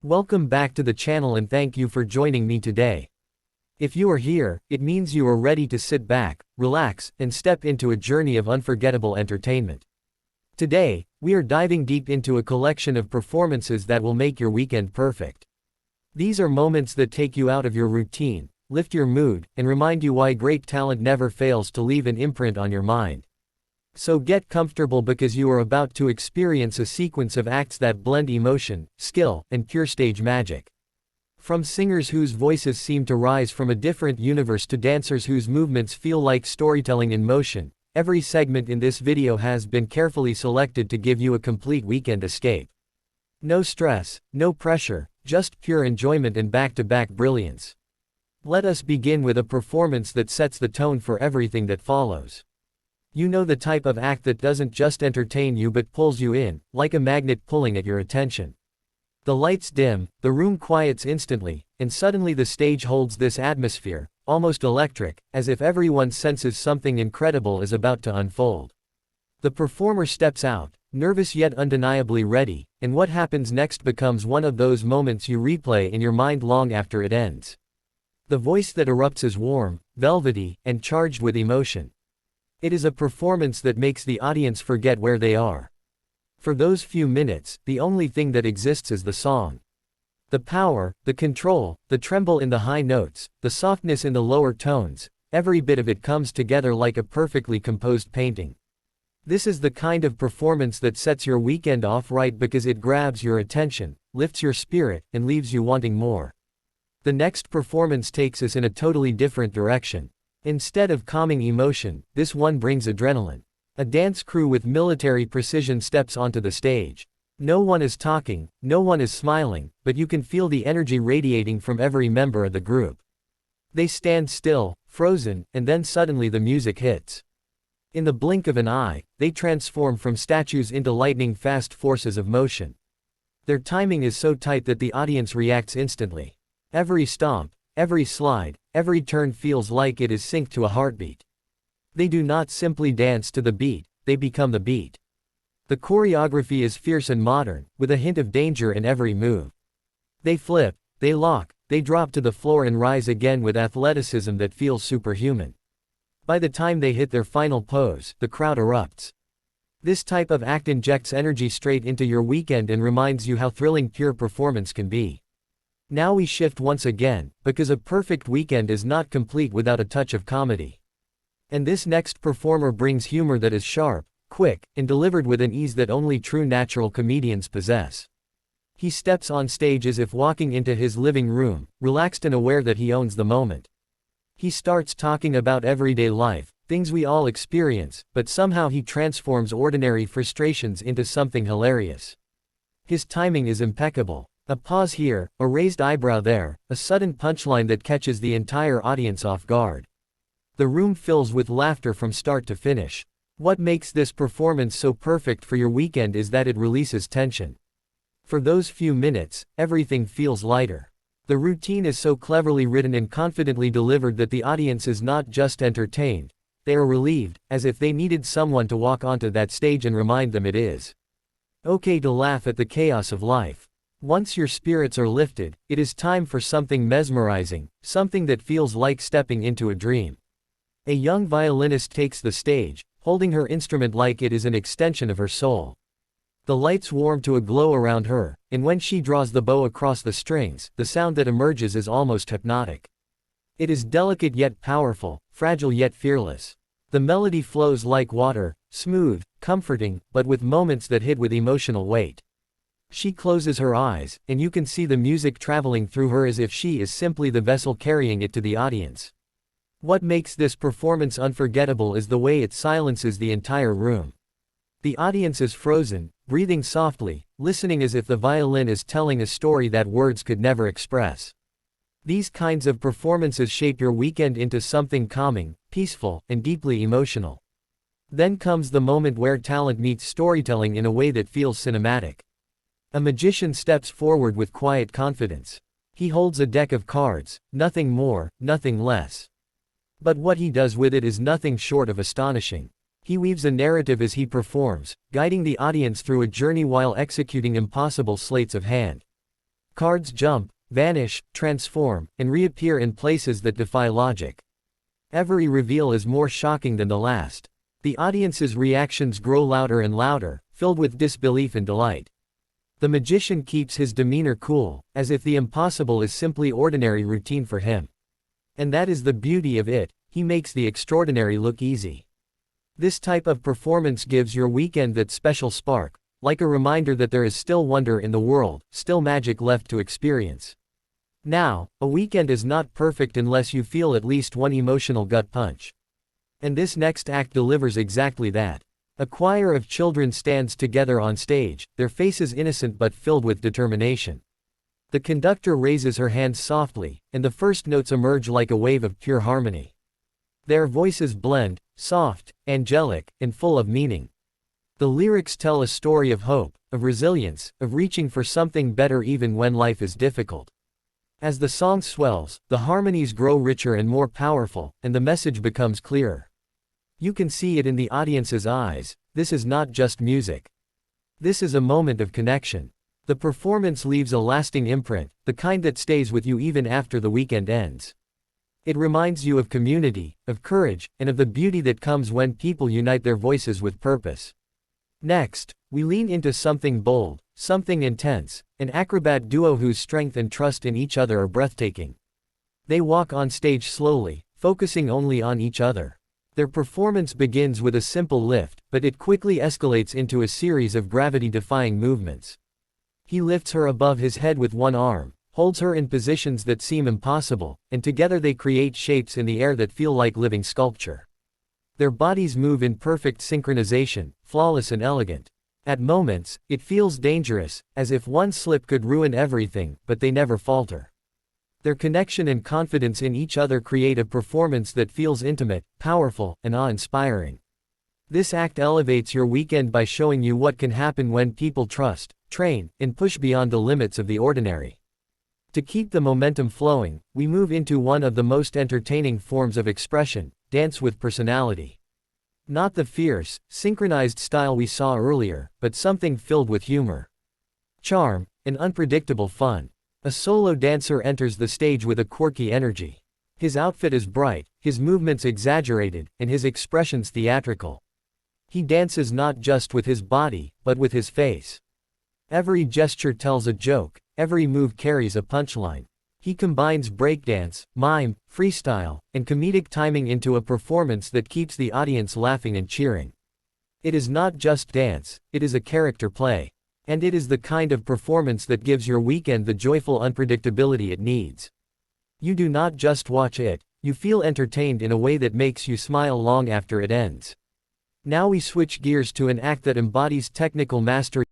Welcome back to the channel and thank you for joining me today. If you are here, it means you are ready to sit back, relax, and step into a journey of unforgettable entertainment. Today, we are diving deep into a collection of performances that will make your weekend perfect. These are moments that take you out of your routine, lift your mood, and remind you why great talent never fails to leave an imprint on your mind. So get comfortable because you are about to experience a sequence of acts that blend emotion, skill, and pure stage magic. From singers whose voices seem to rise from a different universe to dancers whose movements feel like storytelling in motion, every segment in this video has been carefully selected to give you a complete weekend escape. No stress, no pressure, just pure enjoyment and back-to-back brilliance. Let us begin with a performance that sets the tone for everything that follows. You know, the type of act that doesn't just entertain you but pulls you in, like a magnet pulling at your attention. The lights dim, the room quiets instantly, and suddenly the stage holds this atmosphere, almost electric, as if everyone senses something incredible is about to unfold. The performer steps out, nervous yet undeniably ready, and what happens next becomes one of those moments you replay in your mind long after it ends. The voice that erupts is warm, velvety, and charged with emotion. It is a performance that makes the audience forget where they are. For those few minutes, the only thing that exists is the song. The power, the control, the tremble in the high notes, the softness in the lower tones, every bit of it comes together like a perfectly composed painting. This is the kind of performance that sets your weekend off right because it grabs your attention, lifts your spirit, and leaves you wanting more. The next performance takes us in a totally different direction. Instead of calming emotion, this one brings adrenaline. A dance crew with military precision steps onto the stage. No one is talking, no one is smiling, but you can feel the energy radiating from every member of the group. They stand still, frozen, and then suddenly the music hits. In the blink of an eye, they transform from statues into lightning-fast forces of motion. Their timing is so tight that the audience reacts instantly. Every stomp, every slide, every turn feels like it is synced to a heartbeat. They do not simply dance to the beat, they become the beat. The choreography is fierce and modern, with a hint of danger in every move. They flip, they lock, they drop to the floor and rise again with athleticism that feels superhuman. By the time they hit their final pose, the crowd erupts. This type of act injects energy straight into your weekend and reminds you how thrilling pure performance can be. Now we shift once again, because a perfect weekend is not complete without a touch of comedy. And this next performer brings humor that is sharp, quick, and delivered with an ease that only true natural comedians possess. He steps on stage as if walking into his living room, relaxed and aware that he owns the moment. He starts talking about everyday life, things we all experience, but somehow he transforms ordinary frustrations into something hilarious. His timing is impeccable. A pause here, a raised eyebrow there, a sudden punchline that catches the entire audience off guard. The room fills with laughter from start to finish. What makes this performance so perfect for your weekend is that it releases tension. For those few minutes, everything feels lighter. The routine is so cleverly written and confidently delivered that the audience is not just entertained, they are relieved, as if they needed someone to walk onto that stage and remind them it is okay to laugh at the chaos of life. Once your spirits are lifted, it is time for something mesmerizing, something that feels like stepping into a dream. A young violinist takes the stage, holding her instrument like it is an extension of her soul. The lights warm to a glow around her, and when she draws the bow across the strings, the sound that emerges is almost hypnotic. It is delicate yet powerful, fragile yet fearless. The melody flows like water, smooth, comforting, but with moments that hit with emotional weight. She closes her eyes, and you can see the music traveling through her as if she is simply the vessel carrying it to the audience. What makes this performance unforgettable is the way it silences the entire room. The audience is frozen, breathing softly, listening as if the violin is telling a story that words could never express. These kinds of performances shape your weekend into something calming, peaceful, and deeply emotional. Then comes the moment where talent meets storytelling in a way that feels cinematic. A magician steps forward with quiet confidence. He holds a deck of cards, nothing more, nothing less. But what he does with it is nothing short of astonishing. He weaves a narrative as he performs, guiding the audience through a journey while executing impossible sleights of hand. Cards jump, vanish, transform, and reappear in places that defy logic. Every reveal is more shocking than the last. The audience's reactions grow louder and louder, filled with disbelief and delight. The magician keeps his demeanor cool, as if the impossible is simply ordinary routine for him. And that is the beauty of it, he makes the extraordinary look easy. This type of performance gives your weekend that special spark, like a reminder that there is still wonder in the world, still magic left to experience. Now, a weekend is not perfect unless you feel at least one emotional gut punch. And this next act delivers exactly that. A choir of children stands together on stage, their faces innocent but filled with determination. The conductor raises her hands softly, and the first notes emerge like a wave of pure harmony. Their voices blend, soft, angelic, and full of meaning. The lyrics tell a story of hope, of resilience, of reaching for something better even when life is difficult. As the song swells, the harmonies grow richer and more powerful, and the message becomes clearer. You can see it in the audience's eyes. This is not just music. This is a moment of connection. The performance leaves a lasting imprint, the kind that stays with you even after the weekend ends. It reminds you of community, of courage, and of the beauty that comes when people unite their voices with purpose. Next, we lean into something bold, something intense, an acrobat duo whose strength and trust in each other are breathtaking. They walk on stage slowly, focusing only on each other. Their performance begins with a simple lift, but it quickly escalates into a series of gravity-defying movements. He lifts her above his head with one arm, holds her in positions that seem impossible, and together they create shapes in the air that feel like living sculpture. Their bodies move in perfect synchronization, flawless and elegant. At moments, it feels dangerous, as if one slip could ruin everything, but they never falter. Their connection and confidence in each other create a performance that feels intimate, powerful, and awe-inspiring. This act elevates your weekend by showing you what can happen when people trust, train, and push beyond the limits of the ordinary. To keep the momentum flowing, we move into one of the most entertaining forms of expression: dance with personality. Not the fierce, synchronized style we saw earlier, but something filled with humor, charm, and unpredictable fun. A solo dancer enters the stage with a quirky energy. His outfit is bright, his movements exaggerated, and his expressions theatrical. He dances not just with his body, but with his face. Every gesture tells a joke, every move carries a punchline. He combines breakdance, mime, freestyle, and comedic timing into a performance that keeps the audience laughing and cheering. It is not just dance, it is a character play. And it is the kind of performance that gives your weekend the joyful unpredictability it needs. You do not just watch it, you feel entertained in a way that makes you smile long after it ends. Now we switch gears to an act that embodies technical mastery